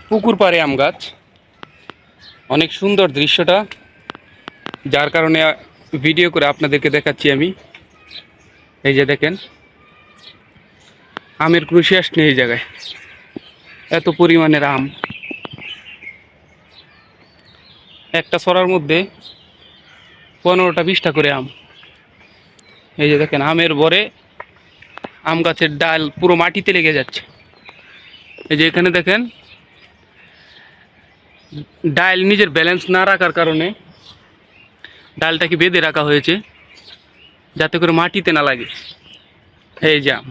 পুকুর পাড়ে আম গাছ, অনেক সুন্দর দৃশ্যটা, যার কারণে ভিডিও করে আপনাদেরকে দেখাচ্ছি আমি। এই যে দেখেন, আমের কোনো শেষ নেই এই জায়গায়, এত পরিমাণের আম। একটা ছড়ার মধ্যে 15টা 20টা করে আম। এই যে দেখেন, আমের ভরে আম গাছের ডাল পুরো মাটিতে লেগে যাচ্ছে। এই যে এখানে দেখেন, ডাল নিজের ব্যালেন্স না রাখার কারণে ডালটাকে বেঁধে রাখা হয়েছে যাতে করে মাটিতে না লাগে। এই যে আম,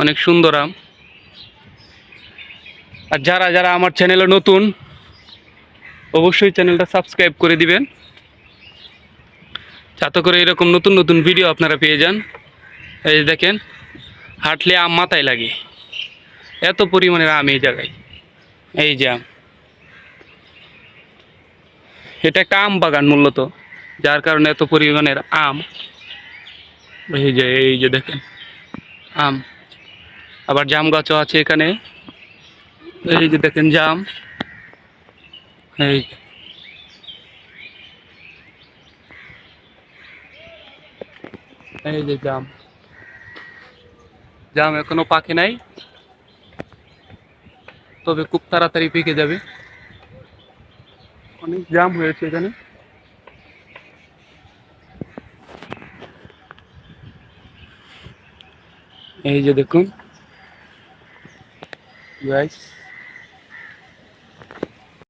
অনেক সুন্দর আম। আর যারা যারা আমার চ্যানেলে নতুন, অবশ্যই চ্যানেলটা সাবস্ক্রাইব করে দিবেন, যাতে করে এরকম নতুন নতুন ভিডিও আপনারা পেয়ে যান। এই যে দেখেন, হাঁটলে আম মাথায় লাগে, এত পরিমাণের আম এই জায়গায়। এই যে আম, এটা একটা আম বাগান মূলত, যার কারণে এত পরিমাণের আম। এই যে দেখেন আম, আবার জাম গাছও আছে এখানে। এই যে দেখেন জাম, এই এই যে জাম, জাম এখনো পাকে নাই, তবে খুব তাড়াতাড়ি পেকে যাবে। অনেক জাম হয়েছে এখানে। এই যে দেখুন গাইস।